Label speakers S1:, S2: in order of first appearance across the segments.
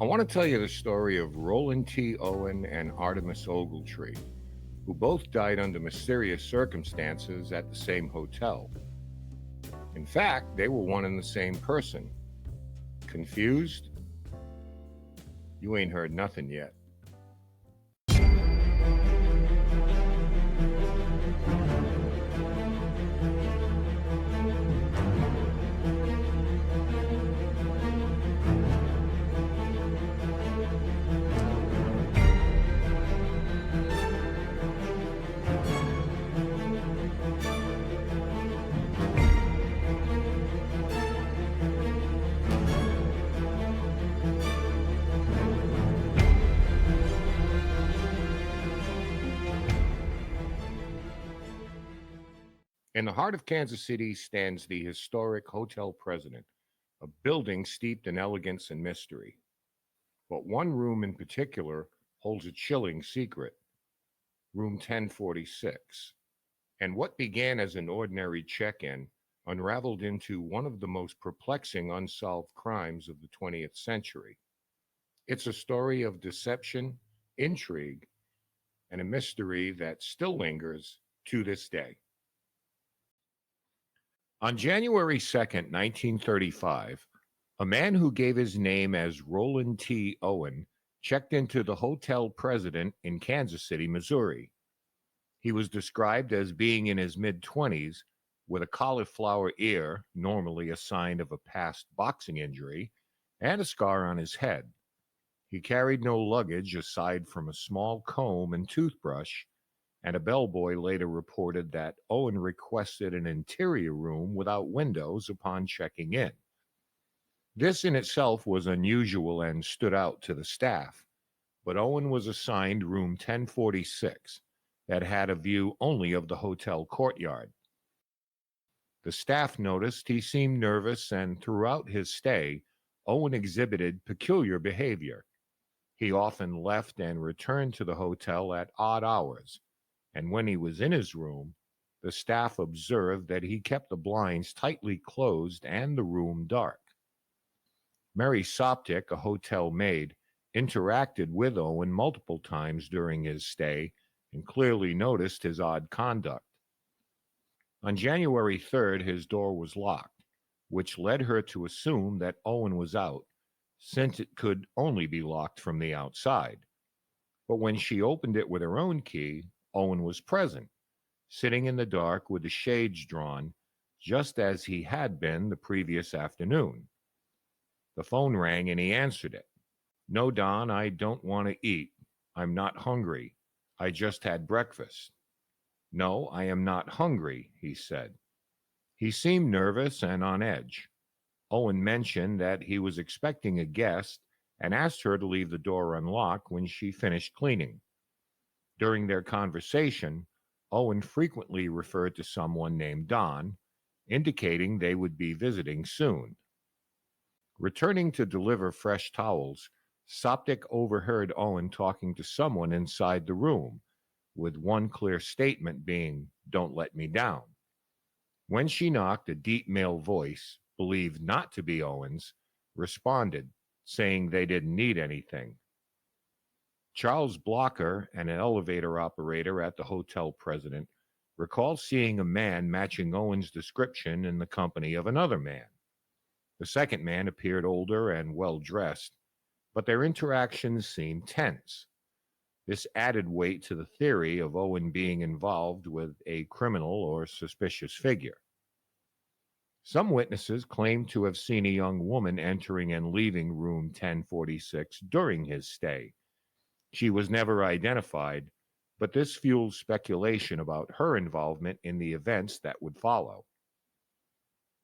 S1: I want to tell you the story of Roland T. Owen and Artemis Ogletree, who both died under mysterious circumstances at the same hotel. In fact, they were one and the same person. Confused? You ain't heard nothing yet. In the heart of Kansas City stands the historic Hotel President, a building steeped in elegance and mystery. But one room in particular holds a chilling secret, room 1046. And what began as an ordinary check-in unraveled into one of the most perplexing unsolved crimes of the 20th century. It's a story of deception, intrigue, and a mystery that still lingers to this day. On January 2nd, 1935, a man who gave his name as Roland T. Owen checked into the Hotel President in Kansas City, Missouri. He was described as being in his mid-20s with a cauliflower ear, normally a sign of a past boxing injury, and a scar on his head. He carried no luggage aside from a small comb and toothbrush, and a bellboy later reported that Owen requested an interior room without windows upon checking in. This in itself was unusual and stood out to the staff, but Owen was assigned room 1046 that had a view only of the hotel courtyard. The staff noticed he seemed nervous, and throughout his stay, Owen exhibited peculiar behavior. He often left and returned to the hotel at odd hours, and when he was in his room, the staff observed that he kept the blinds tightly closed and the room dark. Mary Soptic, a hotel maid, interacted with Owen multiple times during his stay and clearly noticed his odd conduct. On January 3rd, his door was locked, which led her to assume that Owen was out, since it could only be locked from the outside. But when she opened it with her own key, Owen was present, sitting in the dark with the shades drawn, just as he had been the previous afternoon. The phone rang and he answered it. "No, Don, I don't want to eat. I'm not hungry. I just had breakfast." "No, I am not hungry," he said. He seemed nervous and on edge. Owen mentioned that he was expecting a guest and asked her to leave the door unlocked when she finished cleaning. During their conversation, Owen frequently referred to someone named Don, indicating they would be visiting soon. Returning to deliver fresh towels, Soptic overheard Owen talking to someone inside the room, with one clear statement being, "Don't let me down." When she knocked, a deep male voice, believed not to be Owen's, responded, saying they didn't need anything. Charles Blocker, an elevator operator at the Hotel President, recalled seeing a man matching Owen's description in the company of another man. The second man appeared older and well-dressed, but their interactions seemed tense. This added weight to the theory of Owen being involved with a criminal or suspicious figure. Some witnesses claimed to have seen a young woman entering and leaving room 1046 during his stay. She was never identified, but this fueled speculation about her involvement in the events that would follow.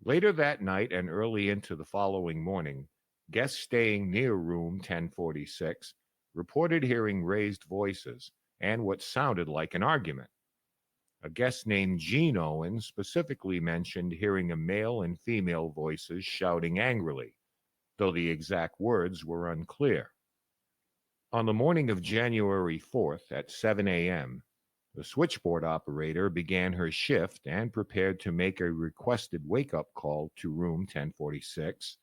S1: Later that night and early into the following morning, guests staying near room 1046 reported hearing raised voices and what sounded like an argument. A guest named Gene Owen specifically mentioned hearing a male and female voices shouting angrily, though the exact words were unclear. On the morning of January 4th at 7 a.m., the switchboard operator began her shift and prepared to make a requested wake-up call to room 1046.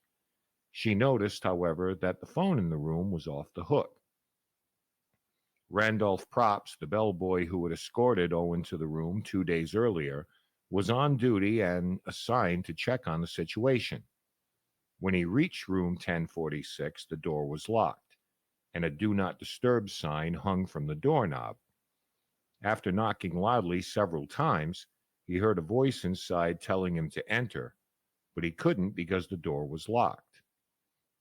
S1: She noticed, however, that the phone in the room was off the hook. Randolph Props, the bellboy who had escorted Owen to the room 2 days earlier, was on duty and assigned to check on the situation. When he reached room 1046, the door was locked, and a Do Not Disturb sign hung from the doorknob. After knocking loudly several times, he heard a voice inside telling him to enter, but he couldn't because the door was locked.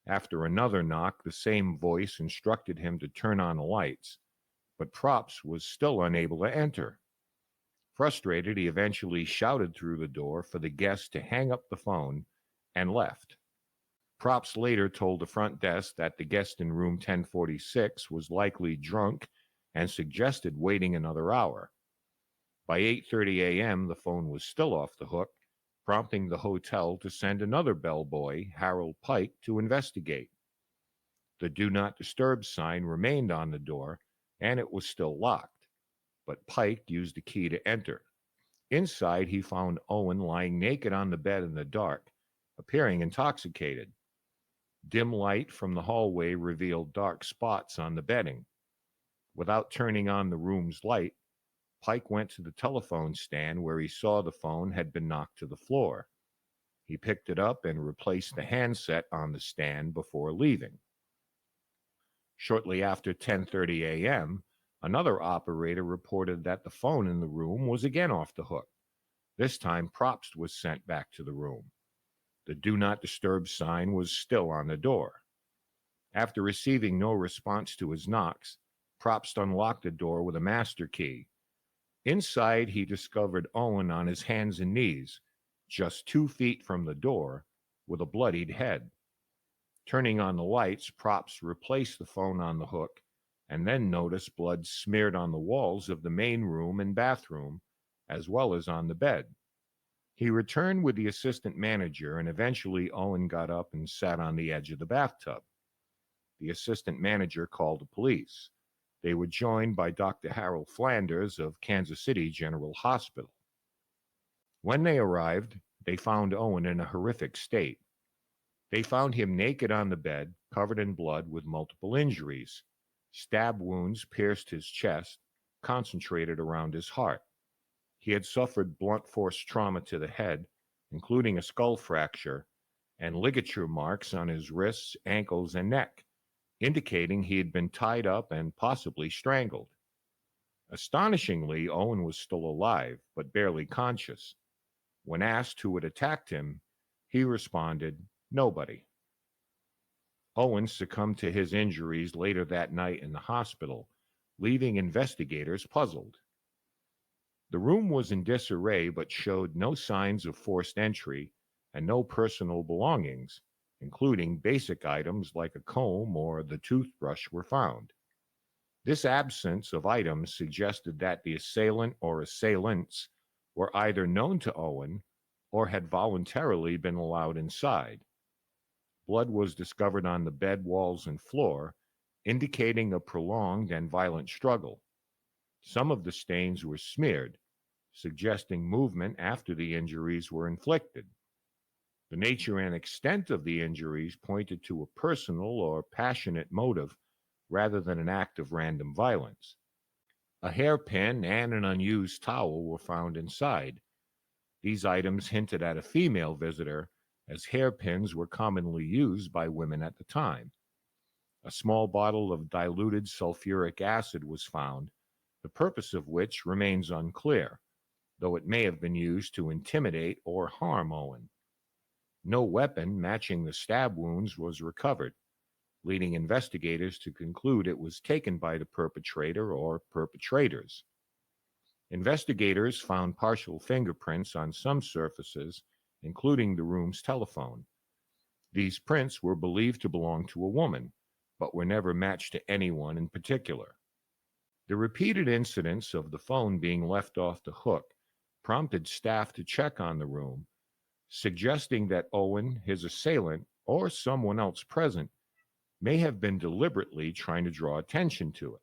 S1: After another knock, the same voice instructed him to turn on the lights, but Props was still unable to enter. Frustrated, he eventually shouted through the door for the guest to hang up the phone and left. Props later told the front desk that the guest in room 1046 was likely drunk and suggested waiting another hour. By 8:30 a.m., the phone was still off the hook, prompting the hotel to send another bellboy, Harold Pike, to investigate. The Do Not Disturb sign remained on the door, and it was still locked, but Pike used the key to enter. Inside, he found Owen lying naked on the bed in the dark, appearing intoxicated. Dim light from the hallway revealed dark spots on the bedding. Without turning on the room's light, Pike went to the telephone stand where he saw the phone had been knocked to the floor. He picked it up and replaced the handset on the stand before leaving. Shortly after 10:30 a.m., another operator reported that the phone in the room was again off the hook. This time, Props was sent back to the room. The Do Not Disturb sign was still on the door. After receiving no response to his knocks, Props unlocked the door with a master key. Inside, he discovered Owen on his hands and knees, just 2 feet from the door, with a bloodied head. Turning on the lights, Props replaced the phone on the hook and then noticed blood smeared on the walls of the main room and bathroom, as well as on the bed. He returned with the assistant manager, and eventually Owen got up and sat on the edge of the bathtub. The assistant manager called the police. They were joined by Dr. Harold Flanders of Kansas City General Hospital. When they arrived, they found Owen in a horrific state. They found him naked on the bed, covered in blood with multiple injuries. Stab wounds pierced his chest, concentrated around his heart. He had suffered blunt force trauma to the head, including a skull fracture, and ligature marks on his wrists, ankles, and neck, indicating he had been tied up and possibly strangled. Astonishingly, Owen was still alive, but barely conscious. When asked who had attacked him, he responded, "Nobody." Owen succumbed to his injuries later that night in the hospital, leaving investigators puzzled. The room was in disarray but showed no signs of forced entry, and no personal belongings, including basic items like a comb or the toothbrush, were found. This absence of items suggested that the assailant or assailants were either known to Owen or had voluntarily been allowed inside. Blood was discovered on the bed, walls, and floor, indicating a prolonged and violent struggle. Some of the stains were smeared, suggesting movement after the injuries were inflicted. The nature and extent of the injuries pointed to a personal or passionate motive rather than an act of random violence. A hairpin and an unused towel were found inside. These items hinted at a female visitor, as hairpins were commonly used by women at the time. A small bottle of diluted sulfuric acid was found, the purpose of which remains unclear, though it may have been used to intimidate or harm Owen. No weapon matching the stab wounds was recovered, leading investigators to conclude it was taken by the perpetrator or perpetrators. Investigators found partial fingerprints on some surfaces, including the room's telephone. These prints were believed to belong to a woman, but were never matched to anyone in particular. The repeated incidents of the phone being left off the hook prompted staff to check on the room, suggesting that Owen, his assailant, or someone else present may have been deliberately trying to draw attention to it.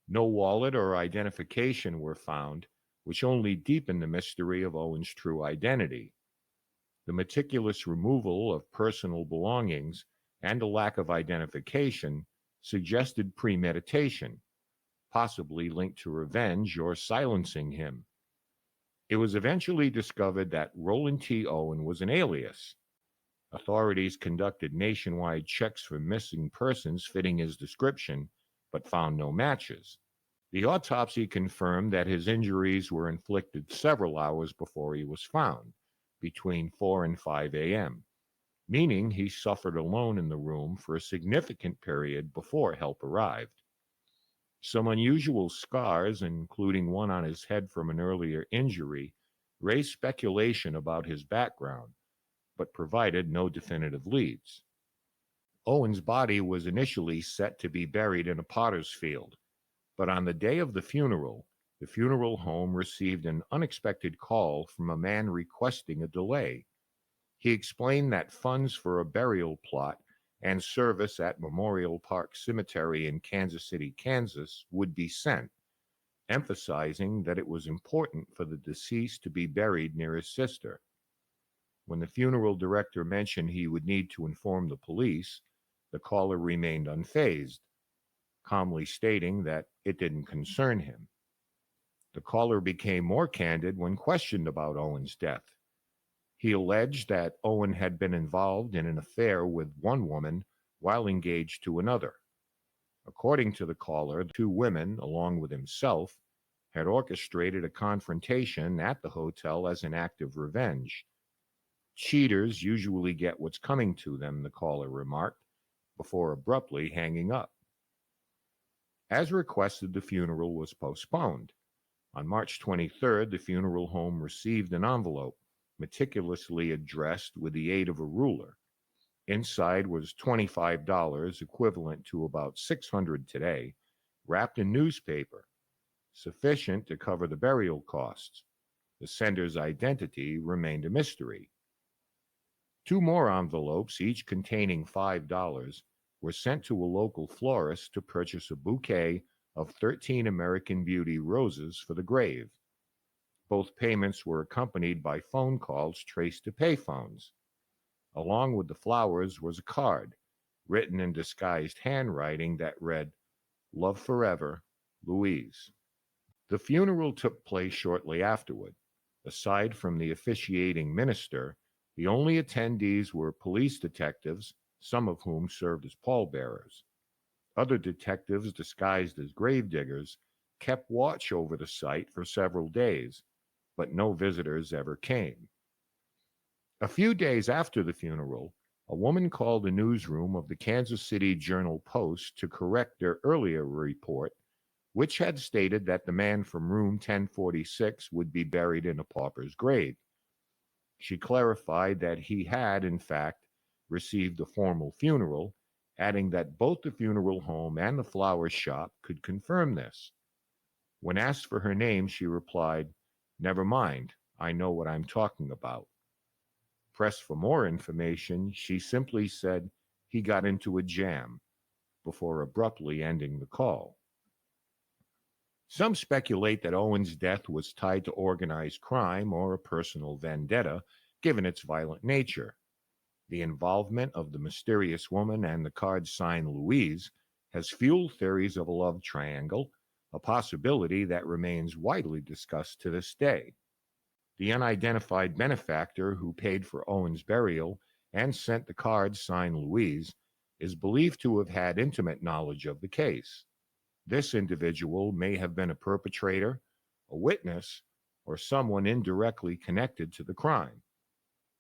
S1: No wallet or identification were found, which only deepened the mystery of Owen's true identity. The meticulous removal of personal belongings and a lack of identification suggested premeditation, possibly linked to revenge or silencing him. It was eventually discovered that Roland T. Owen was an alias. Authorities conducted nationwide checks for missing persons fitting his description, but found no matches. The autopsy confirmed that his injuries were inflicted several hours before he was found, between 4 and 5 a.m., meaning he suffered alone in the room for a significant period before help arrived. Some unusual scars, including one on his head from an earlier injury, raised speculation about his background, but provided no definitive leads. Owen's body was initially set to be buried in a potter's field, but on the day of the funeral home received an unexpected call from a man requesting a delay. He explained that funds for a burial plot and service at Memorial Park Cemetery in Kansas City, Kansas, would be sent, emphasizing that it was important for the deceased to be buried near his sister. When the funeral director mentioned he would need to inform the police, the caller remained unfazed, calmly stating that it didn't concern him. The caller became more candid when questioned about Owen's death. He alleged that Owen had been involved in an affair with one woman while engaged to another. According to the caller, the two women, along with himself, had orchestrated a confrontation at the hotel as an act of revenge. Cheaters usually get what's coming to them, the caller remarked, before abruptly hanging up. As requested, the funeral was postponed. On March 23rd, the funeral home received an envelope, meticulously addressed with the aid of a ruler. Inside was $25, equivalent to about $600 today, wrapped in newspaper, sufficient to cover the burial costs. The sender's identity remained a mystery. Two more envelopes, each containing $5, were sent to a local florist to purchase a bouquet of 13 American Beauty roses for the grave. Both payments were accompanied by phone calls traced to payphones. Along with the flowers was a card, written in disguised handwriting that read, "Love forever, Louise." The funeral took place shortly afterward. Aside from the officiating minister, the only attendees were police detectives, some of whom served as pallbearers. Other detectives disguised as gravediggers kept watch over the site for several days, but no visitors ever came. A few days after the funeral, a woman called the newsroom of the Kansas City Journal-Post to correct their earlier report, which had stated that the man from room 1046 would be buried in a pauper's grave. She clarified that he had, in fact, received a formal funeral, adding that both the funeral home and the flower shop could confirm this. When asked for her name, she replied, "Never mind, I know what I'm talking about." Pressed for more information, she simply said he got into a jam, before abruptly ending the call. Some speculate that Owen's death was tied to organized crime or a personal vendetta, given its violent nature. The involvement of the mysterious woman and the card signed Louise has fueled theories of a love triangle, a possibility that remains widely discussed to this day. The unidentified benefactor who paid for Owen's burial and sent the card signed Louise is believed to have had intimate knowledge of the case. This individual may have been a perpetrator, a witness, or someone indirectly connected to the crime.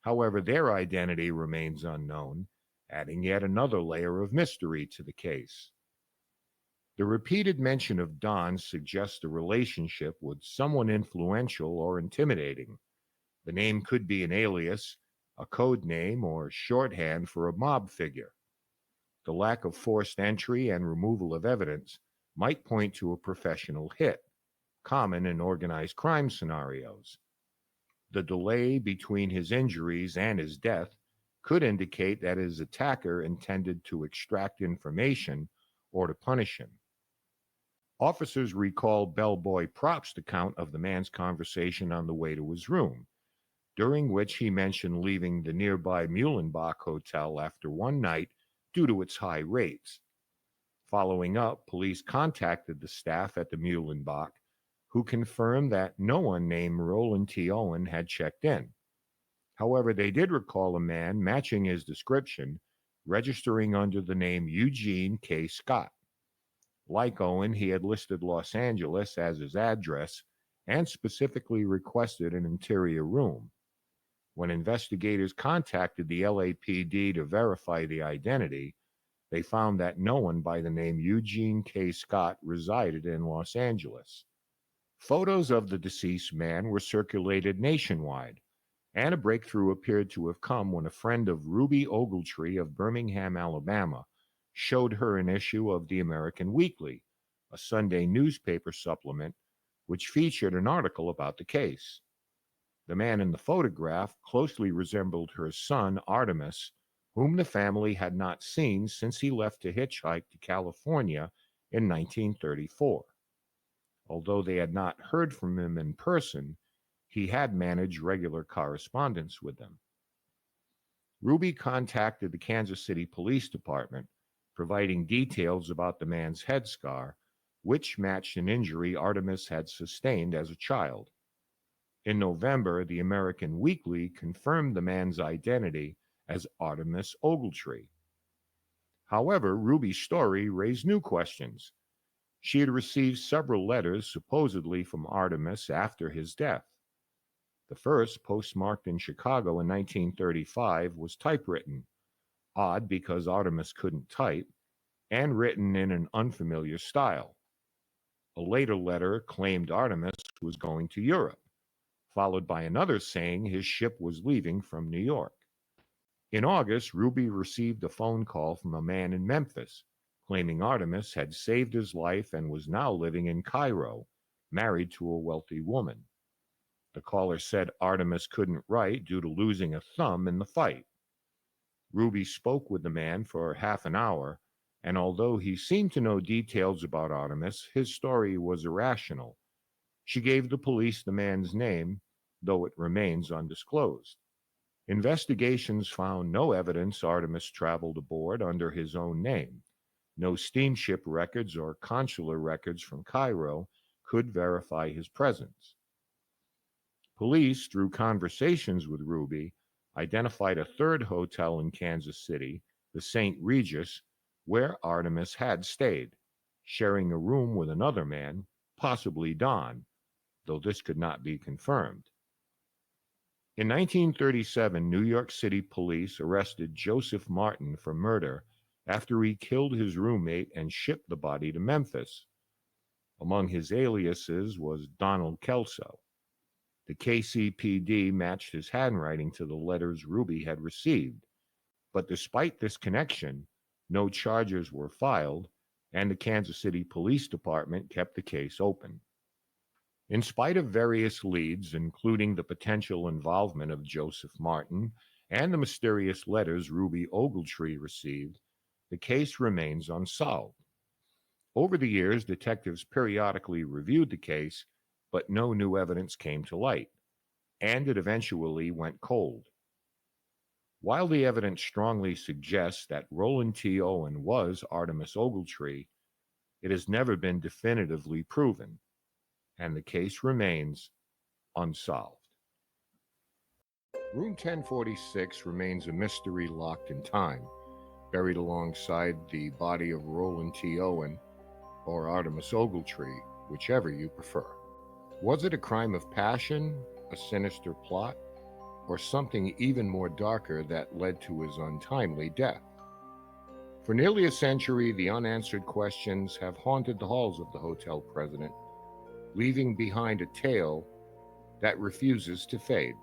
S1: However, their identity remains unknown, adding yet another layer of mystery to the case. The repeated mention of Don suggests a relationship with someone influential or intimidating. The name could be an alias, a code name, or shorthand for a mob figure. The lack of forced entry and removal of evidence might point to a professional hit, common in organized crime scenarios. The delay between his injuries and his death could indicate that his attacker intended to extract information or to punish him. Officers recall bellboy Propst's account of the man's conversation on the way to his room. during which he mentioned leaving the nearby Muhlenbach Hotel after one night due to its high rates. Following up, police contacted the staff at the Muhlenbach, who confirmed that no one named Roland T. Owen had checked in. However, they did recall a man matching his description, registering under the name Eugene K. Scott. Like Owen, he had listed Los Angeles as his address and specifically requested an interior room. When investigators contacted the LAPD to verify the identity, they found that no one by the name Eugene K. Scott resided in Los Angeles. Photos of the deceased man were circulated nationwide, and a breakthrough appeared to have come when a friend of Ruby Ogletree of Birmingham, Alabama, showed her an issue of the American Weekly, a Sunday newspaper supplement, which featured an article about the case. The man in the photograph closely resembled her son, Artemis, whom the family had not seen since he left to hitchhike to California in 1934. Although they had not heard from him in person, he had managed regular correspondence with them. Ruby contacted the Kansas City Police Department, providing details about the man's head scar, which matched an injury Artemis had sustained as a child. In November, the American Weekly confirmed the man's identity as Artemis Ogletree. However, Ruby's story raised new questions. She had received several letters supposedly from Artemis after his death. The first, postmarked in Chicago in 1935, was typewritten, odd because Artemis couldn't type, and written in an unfamiliar style. A later letter claimed Artemis was going to Europe, followed by another saying his ship was leaving from New York. In August, Ruby received a phone call from a man in Memphis, claiming Artemis had saved his life and was now living in Cairo, married to a wealthy woman. The caller said Artemis couldn't write due to losing a thumb in the fight. Ruby spoke with the man for half an hour, and although he seemed to know details about Artemis, his story was irrational. She gave the police the man's name, though it remains undisclosed. Investigations found no evidence Artemis traveled aboard under his own name. No steamship records or consular records from Cairo could verify his presence. Police, through conversations with Ruby, identified a third hotel in Kansas City, the St. Regis, where Artemis had stayed, sharing a room with another man, possibly Don, though this could not be confirmed. In 1937, New York City police arrested Joseph Martin for murder after he killed his roommate and shipped the body to Memphis. Among his aliases was Donald Kelso. The KCPD matched his handwriting to the letters Ruby had received, but despite this connection, no charges were filed, and the Kansas City Police Department kept the case open. In spite of various leads, including the potential involvement of Joseph Martin and the mysterious letters Ruby Ogletree received, the case remains unsolved. Over the years, detectives periodically reviewed the case, but no new evidence came to light, and it eventually went cold. While the evidence strongly suggests that Roland T. Owen was Artemis Ogletree, it has never been definitively proven, and the case remains unsolved. Room 1046 remains a mystery locked in time, buried alongside the body of Roland T. Owen or Artemis Ogletree, whichever you prefer. Was it a crime of passion, a sinister plot, or something even more darker that led to his untimely death? For nearly a century, the unanswered questions have haunted the halls of the hotel president, leaving behind a tale that refuses to fade.